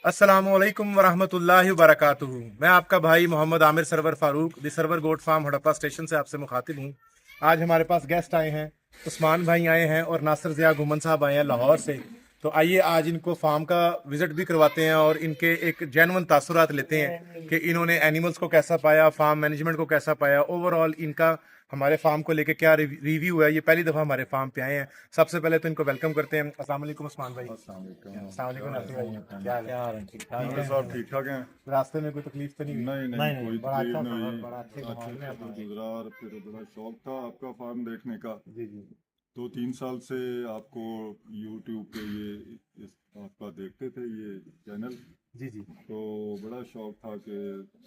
अस्सलामुअलैकुम वरहमतुल्लाहि वबरकातुहू। मैं आपका भाई Mohammad Aamir Sarwar Farooq the Sarwar goat farm Harappa station से आपसे मुखातिब हूँ। आज हमारे पास गेस्ट आए हैं, उस्मान भाई आए हैं और नासिर ज़िया घुमन साहब आए हैं लाहौर से। तो आइए आज इनको फार्म का विजिट भी करवाते हैं और इनके एक जेन्युइन तासुरात लेते हैं कि इन्होंने एनिमल्स को कैसा पाया, फार्म मैनेजमेंट को कैसा पाया, ओवरऑल इनका हमारे फार्म को लेके क्या रिव्यू है। ये पहली दफ़ा हमारे फार्म पे आए हैं। सबसे पहले तो इनको वेलकम करते हैं। अस्सलाम वालेकुम उस्मान भाई। अस्सलाम वालेकुम। अस्सलाम वालेकुम नासिर भाई, क्या हाल है? ठीक है साहब, ठीक ठाक हैं? रास्ते में कोई तकलीफ तो नहीं हुई? नहीं नहीं, कोई बड़ा तकलीफ अच्छा नहीं सफर, हुई। बड़ा अच्छे अच्छा माहौल में सफर आपने। गुजरा और फिर बड़ा शौक था आपका फार्म देखने का। जी जी 2-3 साल से आपको यूट्यूब पे ये इस आपका देखते थे ये चैनल, जी जी तो बड़ा शौक था कि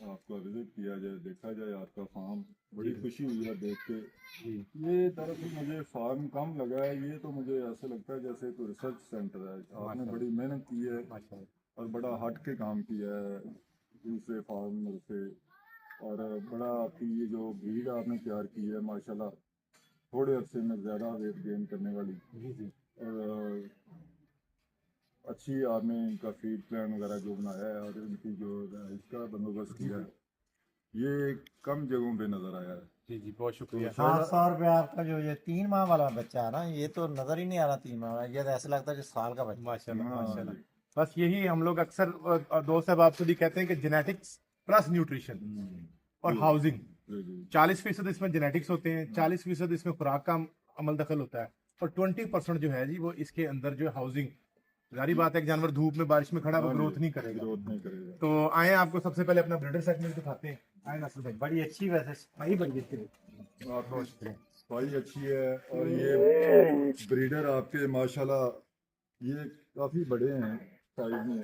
आपका विजिट किया जाए, देखा जाए आपका फार्म। बड़ी खुशी हुई है देख के। जी ये दरअसल मुझे फार्म कम लगा है, ये तो मुझे ऐसे लगता है जैसे कोई रिसर्च सेंटर है। आपने माशाल्लाह बड़ी मेहनत की है माशाल्लाह। और बड़ा हट के काम किया है दूसरे फार्मर से। और बड़ा आपकी ये जो ब्रीड आपने तैयार की है माशाल्लाह, थोड़े अरसे में ज़्यादा वेट गेन करने वाली। जी जी और अच्छी आपने इनका फीड प्लान वगैरह जो बनाया है और इनकी जो इसका बंदोबस्त किया है, ये कम जगहों पे नज़र आया है। जी जी, बहुत तो शुक्रिया। शायद 500 रुपये आपका जो ये 3 माह वाला बच्चा है ना, ये तो नजर ही नहीं आ रहा 3 माह वाला। ये तो ऐसा लगता है कि साल का बच्चा। माशाल्लाह हाँ माशाल्लाह। जी। बस यही हम लोग अक्सर दोस्त साहब आपसे भी कहते हैं कि जेनेटिक्स प्लस न्यूट्रिशन और जी हाउसिंग। जी जी 40% इसमें जेनेटिक्स होते हैं, 40% इसमें खुराक का अमल दखल होता है और 20% जो है जी वो इसके अंदर जो है हाउसिंग। जारी बात है कि जानवर धूप में बारिश में खड़ा वो हाँ जी, ग्रोथ नहीं करेगा। ग्रोथ नहीं करेगा। तो आए आपको सबसे पहले अपना ब्रीडर सेगमेंट दिखाते हैं। आए नासिर भाई, बड़ी अच्छी वैसे वही बड़ी अच्छी है। आपकी सफाई अच्छी है और ये ब्रीडर आपके माशाल्लाह ये काफ़ी बड़े हैं साइज में।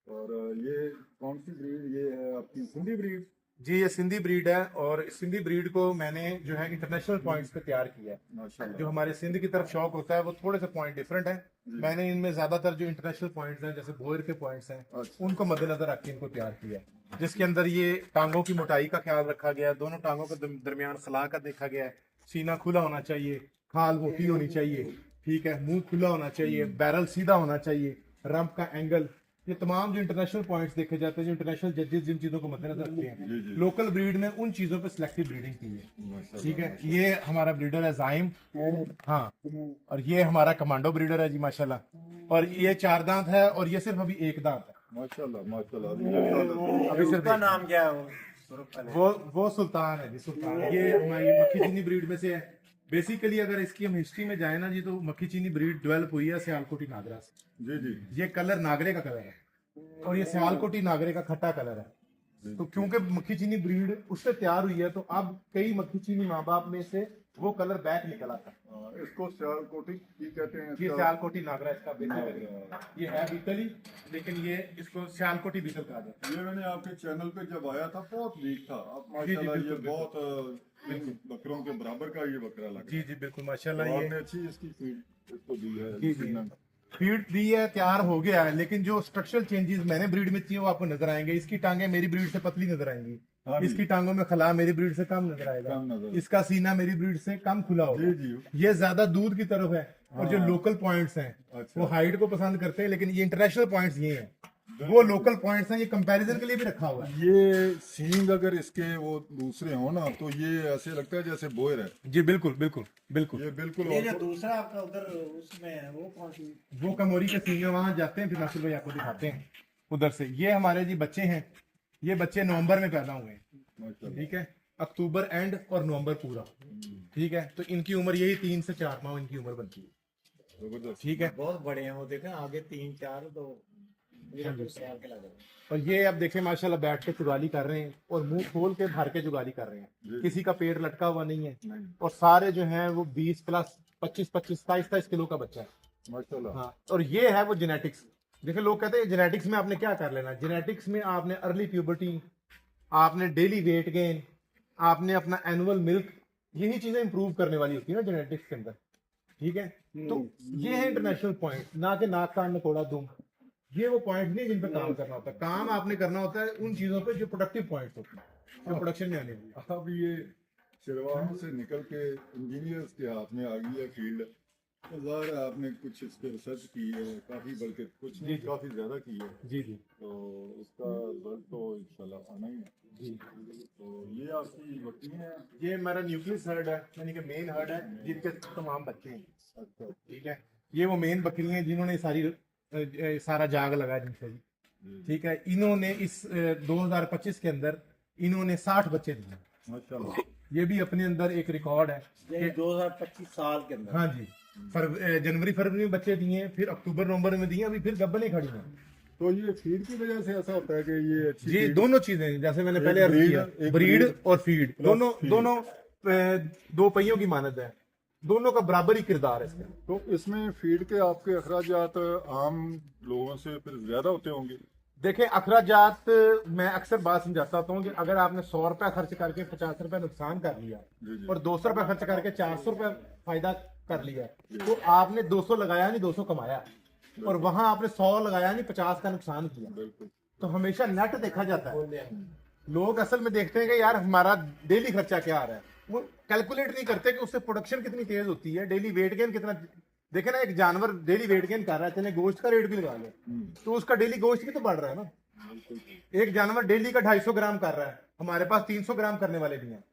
और ये कौन सी ब्रीड ये है आपकी, सिंधी ब्रीड? जी ये सिंधी ब्रीड है और इस सिंधी ब्रीड को मैंने जो है इंटरनेशनल पॉइंट्स पे तैयार किया है। माशाल्लाह। जो हमारे सिंध की तरफ शौक होता है वो थोड़े से पॉइंट डिफरेंट है। जी। मैंने इनमें ज्यादातर जो इंटरनेशनल पॉइंट्स हैं जैसे बोयर के पॉइंट्स हैं अच्छा। उनको मद्देनजर रख के इनको तैयार किया है, जिसके अंदर ये टांगों की मोटाई का ख्याल रखा गया है, दोनों टांगों के दरमियान खला का देखा गया है, सीना खुला होना चाहिए, खाल मोटी होनी चाहिए, ठीक है, मुंह खुला होना चाहिए, बैरल सीधा होना चाहिए, रंप का एंगल। ये तमाम जो इंटरनेशनल पॉइंट्स देखे जाते हैं, जो इंटरनेशनल जजेस जिन चीजों को मद्देनजर रखते जी, हैं, जी। लोकल ब्रीड में उन चीजों पे सिलेक्टिव ब्रीडिंग की है। माशाल्लाह, ठीक है, माशाल्लाह। ये हमारा ब्रीडर है जाइम। हाँ, और ये हमारा कमांडो ब्रीडर है जी माशाल्लाह। और ये 4 दांत है और ये सिर्फ अभी 1 दांत है। माशाल्लाह माशाल्लाह, अभी ये साल अभी सिर्फ उसका एक नाम क्या है वो सुल्तान है जी, सुल्तान। ये हमारी मक्खी चीनी ब्रीड में से है। बेसिकली अगर इसकी हम हिस्ट्री में जाए ना जी, तो मक्खी चीनी ब्रीड डेवलप हुई है सियालकोटी नागरा से। जी जी ये कलर नागरे का कलर है और ये सियालकोटी नागरे का खट्टा कलर है। तो क्योंकि मक्खी चीनी ब्रीड उससे तैयार हुई है, तो अब कई मक्खी चीनी माँ बाप में से वो कलर बैक निकल आता है। इसको सियालकोटी ही कहते हैं। ये इसका सियालकोटी नागरा इसका बेसिकली। ये है बीतली, लेकिन ये इसको सियालकोटी बीतल कहा जाता है। ये मैंने आपके चैनल पे जब आया था बहुत वीक था, अब जी, माशाल्लाह ये बिल्कुल, बहुत इन बकरों के बराबर का ये बकरा लग जी रहा है। जी बिल्कुल तो माशाल्लाह। ये आपने अच्छी इसकी फीड इसको दी है। जी जी फीड दी है, तैयार हो गया है, लेकिन जो स्ट्रक्चरल चेंजेस मैंने ब्रीड में किए वो आपको नजर आएंगे। इसकी टांगे मेरी ब्रीड से पतली नजर आएंगी, हाँ जी। इसकी टांगों में खला मेरी ब्रीड से कम नजर आएगा, कम नजर। इसका सीना मेरी ब्रीड से कम खुला होगा। जी जी। ये ज्यादा दूध की तरफ है। और जो हाँ। लोकल पॉइंट्स हैं अच्छा। वो हाइट को पसंद करते हैं, लेकिन ये इंटरनेशनल पॉइंट्स ये हैं, वो लोकल पॉइंट्स हैं। ये कंपैरिजन के लिए भी रखा हुआ है। ये सींग अगर इसके वो दूसरे हो ना, तो ये ऐसे लगता है जैसे बोयर है। जी बिल्कुल बिल्कुल बिल्कुल। ये बिल्कुल ये जो दूसरा आपका उधर उसमें है वो कौन सी? वो कमोरी के सीनियर वहां जाते हैं, फिर नासिर भाई आपको दिखाते हैं उधर से। ये हमारे जी बच्चे हैं, ये बच्चे नवंबर में पैदा हुए हैं, माशाल्लाह। ठीक है, अक्टूबर एंड और नवंबर पूरा, ठीक है। तो इनकी उम्र यही 3 से 4 माह इनकी उम्र बनती है, जबरदस्त। ठीक है। बहुत बड़े हैं वो, देखें आगे 3 4 तो साल के लग रहे हैं। और ये अब देखें माशाल्लाह बैठ के चुगाली कर रहे हैं और मुंह खोल के भर के चुगाली कर रहे हैं। किसी का पेट लटका हुआ नहीं है नहीं। और सारे जो हैं वो 20 प्लस 25 25 27 किलो का बच्चा है। माशाल्लाह। हाँ, और ये है वो जेनेटिक्स। देखिए लोग कहते हैं जेनेटिक्स में आपने क्या कर लेना, जेनेटिक्स में आपने अर्ली प्यूबर्टी, आपने डेली वेट गेन, आपने अपना एनुअल मिल्क, यही चीजें इंप्रूव करने वाली होती है ना जेनेटिक्स के अंदर, ठीक है। तो ये है इंटरनेशनल पॉइंट, ना कि नाक कान नकोड़ा दुम। ये वो पॉइंट नहीं जिन पे काम करना होता है। काम आपने करना होता है उन चीजों पे जो प्रोडक्टिव पॉइंट्स होते हैं, जो प्रोडक्शन में आने वाली। अब ये शेरवान से निकल के इंजीनियर्स के हाथ में आ गई है फील्ड। तो ज़ाहिर है आपने कुछ इस पे रिसर्च की है काफ़ी, बल्कि कुछ नहीं काफ़ी ज़्यादा की है, जी जी तो उसका रिजल्ट तो इंशाल्लाह आना ही है। जी। तो ये आपकी बकरियाँ हैं? ये हमारा न्यूक्लियस हर्ड है, यानी कि मेन हर्ड है जिनके तमाम बच्चे हैं। अच्छा, ठीक है, ये वो मेन बकरी हैं जिन्होंने सारा जाग लगाया जिनसे जी। जी ठीक है, इन्होंने इस 2025 के अंदर इन्होंने 60 बच्चे दिए। माशाल्लाह। ये भी अपने अंदर एक रिकॉर्ड है ये 2025 साल के अंदर। हाँ जी, जनवरी फरवरी में बच्चे दिए, फिर अक्टूबर नवंबर में दिए, अभी फिर गब्बने खड़ी हैं। तो ये फीड की वजह से ऐसा होता है कि ये अच्छी जी feed- दोनों चीजें, जैसे मैंने एक पहले अर्ज breed, किया, एक ब्रीड breed और फीड, दोनों feed। दोनों दो पहियों की मानद है, दोनों का बराबर ही किरदार है इसका। तो इसमें फीड के आपके अखराजात आम लोगों से फिर ज्यादा होते होंगे? देखें, अखराजात मैं अक्सर बात समझाता हूँ कि अगर आपने 100 रुपया खर्च करके 50 रुपया नुकसान कर लिया जी जी। और 200 रुपया खर्च करके 400 रुपया फायदा कर लिया, तो आपने 200 लगाया नहीं 200 कमाया, और वहां आपने 100 लगाया नहीं 50 का नुकसान किया। बिल्कुल। तो हमेशा नेट देखा जाता है। लोग असल में देखते हैं कि यार हमारा डेली खर्चा क्या आ रहा है, वो कैलकुलेट नहीं करते कि उससे प्रोडक्शन कितनी तेज होती है, डेली वेट गेन कितना। देखे ना, एक जानवर डेली वेट गेन कर रहा है, चले गोश्त का रेट भी लगा लो, तो उसका डेली गोश्त भी तो बढ़ रहा है ना। एक जानवर डेली का 250 ग्राम कर रहा है, हमारे पास 300 ग्राम करने वाले भी हैं।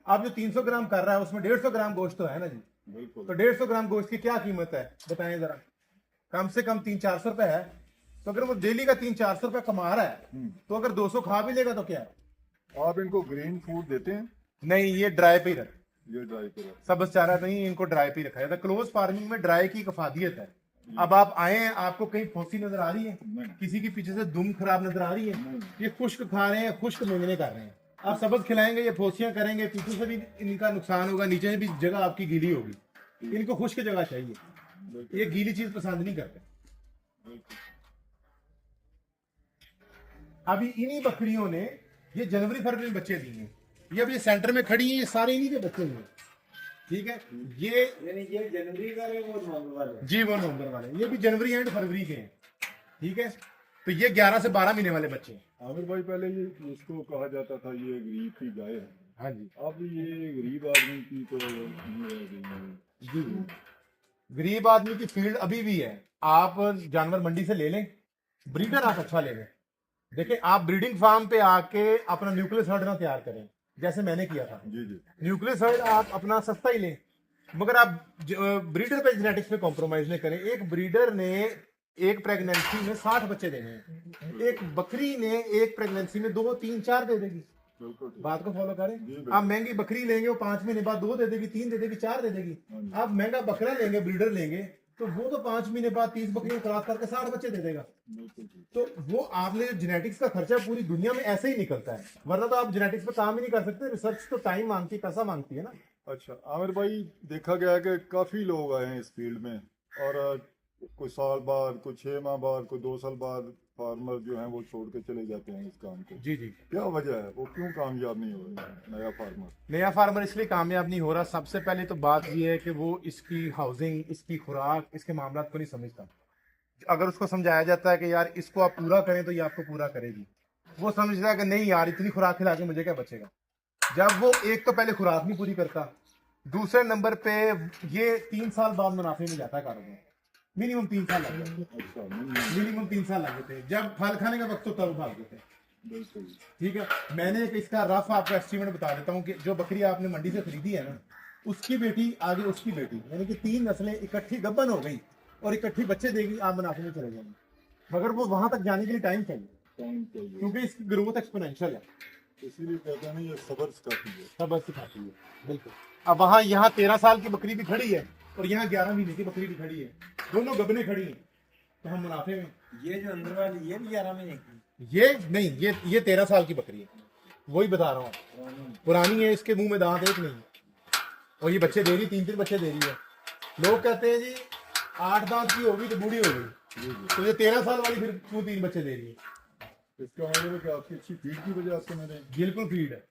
अब जो 300 ग्राम कर रहा है उसमें 150 ग्राम गोश्त तो है ना जी। बिल्कुल। तो 150 ग्राम गोश्त की क्या कीमत है बताएं जरा, कम से कम 300-400 रुपए है। तो अगर वो डेली का 300-400 रुपए कमा रहा है, तो अगर 200 खा भी लेगा तो क्या है? आप इनको ग्रीन फूड देते हैं? नहीं, ये ड्राई पे ही रखा, ये ड्राई करो। सबस चारा नहीं, इनको ड्राई पे ही रखा जाता है। क्लोज फार्मिंग में ड्राई की एक अफादियत है। अब आप आए हैं, आपको कहीं फोसी नजर आ रही है, नहीं। किसी की पीछे से दुम खराब नजर आ रही है, ये खुश्क खा रहे हैं, खुश्क मेंगने कर रहे हैं। आप सबज खिलाएंगे, ये फोसियां करेंगे, पीछे से भी इनका नुकसान होगा, नीचे से भी जगह आपकी गीली होगी। इनको खुश्क जगह चाहिए, ये गीली चीज पसंद नहीं करते। अभी इन्हीं बकरियों ने ये जनवरी फरवरी में बच्चे दिए हैं। ये अब ये सेंटर में खड़ी है, ये सारे इन्हीं के बच्चे हैं। ठीक है, ये यानी ये जनवरी वाले वो नवंबर वाले। जी वो नवंबर वाले, ये भी जनवरी एंड फरवरी के हैं। ठीक है, तो ये 11 से 12 महीने वाले बच्चे हैं। आमिर भाई, पहले ये इसको कहा जाता था ये गरीब की गाय है, हाँ जी अब ये गरीब आदमी की तो नहीं रह गई है। जी, गरीब आदमी की फील्ड अभी भी है। आप जानवर मंडी से ले लें, ब्रीडर आप अच्छा ले लें। देखिए, आप ब्रीडिंग फार्म पे आके अपना न्यूक्लियस हर्ड ना तैयार करें, जैसे मैंने किया था। जी जी। न्यूक्लियस हर्ड आप अपना सस्ता ही लें, मगर आप ब्रीडर पे जेनेटिक्स पे कॉम्प्रोमाइज नहीं करें। एक ब्रीडर ने एक प्रेगनेंसी में 60 बच्चे देने हैं, एक बकरी ने एक प्रेगनेंसी में 2, 3, 4 दे देगी। बिल्कुल ठीक। बात को फॉलो जी, करें। बिल्कुल। आप महंगी बकरी लेंगे, वो 5 महीने बाद 2 दे देगी, 3 दे देगी, 4 दे देगी। आप महंगा बकरा लेंगे, ब्रीडर लेंगे, तो वो तो 5 महीने बाद 30 बकरियां क्रॉस करके 60 बच्चे दे देगा। बिल्कुल ठीक। तो वो आपने जेनेटिक्स का खर्चा पूरी दुनिया में ऐसे ही निकलता है, वरना तो आप जेनेटिक्स पे काम ही नहीं कर सकते। रिसर्च तो टाइम मांगती है, पैसा मांगती है ना। अच्छा आमिर भाई, देखा गया है कि काफ़ी लोग आए हैं इस फील्ड में, और कोई साल बाद, कोई 6 माह बाद, कोई 2 साल बाद फार्मर जो हैं वो छोड़ के चले जाते हैं इस काम को। जी जी, क्या वजह है, वो क्यों कामयाब नहीं हो रहा है नया फार्मर? नया फार्मर इसलिए कामयाब नहीं हो रहा, सबसे पहले तो बात यह है कि वो इसकी हाउसिंग, इसकी खुराक, इसके मामला को नहीं समझता। अगर उसको समझाया जाता है कि यार इसको आप पूरा करें तो ये आपको पूरा करेगी, वो समझता है कि नहीं यार इतनी खुराक खिला के मुझे क्या बचेगा। जब वो एक तो पहले खुराक नहीं पूरी करता, दूसरे नंबर पे ये 3 साल बाद मुनाफे में जाता है कारोबार। मिनिमम 3 साल लग गए, अच्छा, मिनिमम 3 साल लगे थे। जब फल खाने का वक्त होता है वो भाग देते हैं। बिल्कुल ठीक है, मैंने एक इसका रफ आपको एस्टीमेट बता देता हूँ कि जो बकरी आपने मंडी से खरीदी है ना, उसकी बेटी आगे उसकी बेटी, यानी कि 3 नस्लें इकट्ठी गब्बन हो गई और इकट्ठी बच्चे देगी, आप मुनाफे में चले जाएंगे। मगर वो वहां तक जाने के लिए टाइम चाहिए, टाइम चाहिए, क्योंकि इसकी ग्रोथ एक्सपोनेंशियल है, इसीलिए कहते हैं ना ये सब्र सिखाती है। सब सिखाती है। बिल्कुल। अब वहाँ यहाँ 13 साल की बकरी भी खड़ी है और यहाँ 11 महीने की बकरी भी खड़ी है, दोनों गबने खड़ी हैं, तो हम मुनाफे में। ये जो अंदर वाली ये भी 11 महीने की। ये नहीं, ये 13 साल की बकरी है, वही बता रहा हूँ, पुरानी है, इसके मुंह में दांत एक नहीं है, और ये बच्चे दे रही, 3-3 बच्चे दे रही है। लोग कहते हैं जी 8 दांत की होगी तो बूढ़ी हो गई, तो ये 13 साल वाली फिर क्यों 3 बच्चे दे रही है? इसका मतलब है कि आपकी अच्छी फीड की वजह से मैंने। बिल्कुल फीड है।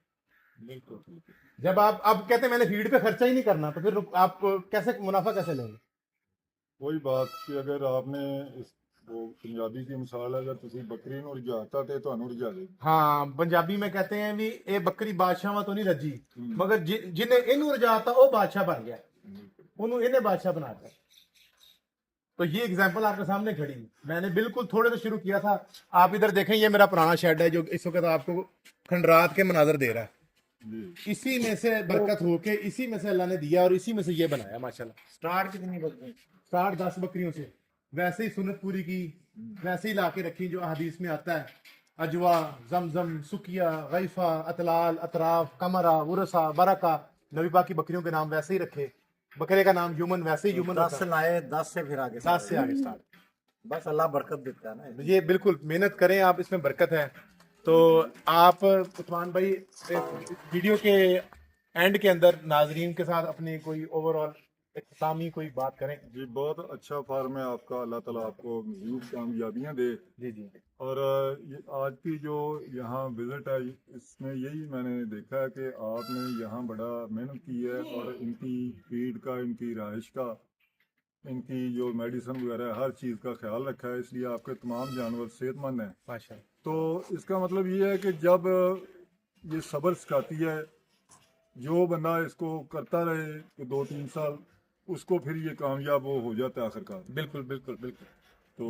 बिल्कुल ठीक है। जब आप अब कहते हैं मैंने फीड पे खर्चा ही नहीं करना, तो फिर आप कैसे मुनाफा कैसे लेंगे? वही बात कि अगर आपने इस वो पंजाबी की मिसाल है, अगर तुसी बकरी ਨੂੰ ਰਜਾਤਾ ਤੇ ਤੁਹਾਨੂੰ ਰਜਾ ਦੇ। हाँ, पंजाबी में कहते हैं भी ये बकरी बादशाह तो नहीं रजी, मगर जिन्हें इनू रजाता वो बादशाह बन गया, ਉਹਨੂੰ ਇਹਨੇ बादशाह बनाता। तो ये एग्जांपल आपके सामने खड़ी है। मैंने बिल्कुल थोड़े से शुरू किया था। आप इधर देखें, ये मेरा पुराना शेड है जो इस वक्त आपको खंडरात के मनाजर दे रहा है। जी। इसी में से बरकत होके इसी में से अल्लाह ने दिया और इसी में से ये बनाया माशाल्लाह। स्टार्ट कितनी बकरी? 60-10 बकरियों से वैसे ही सुन्नत पूरी की, वैसे ही लाके रखी जो हदीस में आता है। अजवा, जमजम, सुकिया, गैफा, अतलाल, अतराफ, कमरा, उरसा, बरका। नबी पाक की बकरियों के नाम वैसे ही रखे। बकरे का नाम यूमन वैसे ही यूमन 10 से लाए, 10 से फिर आगे 10 से आगे स्टार्ट। बस अल्लाह बरकत देता है ना। ये बिल्कुल मेहनत करें आप, इसमें बरकत है। तो आप उस्मान भाई वीडियो के एंड के अंदर नाजरीन के साथ अपनी कोई ओवरऑल इख्तितामी कोई बात करें। जी, बहुत अच्छा फार्म है आपका। अल्लाह ताला आपको मज़ीद कामयाबियाँ दे। जी जी और ये आज की जो यहाँ विजिट है, इसमें यही मैंने देखा है कि आपने यहाँ बड़ा मेहनत की है और इनकी फीड का, इनकी रहाइश का, इनकी जो मेडिसिन वगैरह हर चीज़ का ख्याल रखा है, इसलिए आपके तमाम जानवर सेहतमंद हैं। माशाल्लाह। तो इसका मतलब ये है कि जब ये सब्र सिखाती है, जो बंदा इसको करता रहे कि 2-3 साल, उसको फिर ये कामयाब वो हो जाता है आखिरकार। बिल्कुल बिल्कुल बिल्कुल। तो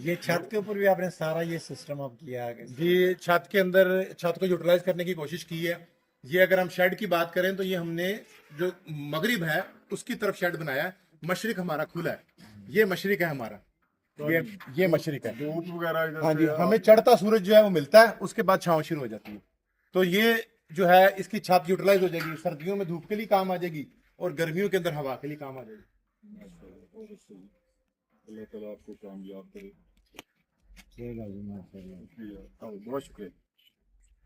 ये छत के ऊपर भी आपने सारा ये सिस्टम अब किया है। जी, छत के अंदर छत को यूटिलाइज करने की कोशिश की है। ये अगर हम शेड की बात करें तो ये हमने जो मगरिब है उसकी तरफ शेड बनाया है। मशरिक हमारा खुला है, ये मशरिक है हमारा, ये मशरिक है। धूप वगैरह इधर हाँ जी, से हमें चढ़ता सूरज जो है वो मिलता है, उसके बाद छाँव शुरू हो जाती है। तो ये जो है इसकी छत यूटिलाइज हो जाएगी, सर्दियों में धूप के लिए काम आ जाएगी और गर्मियों के अंदर हवा के लिए काम आ जाएगी। अल्लाह ताला आपको कामयाब करे। चलेगा जी, माशाल्लाह। शुक्रिया, बहुत शुक्रिया।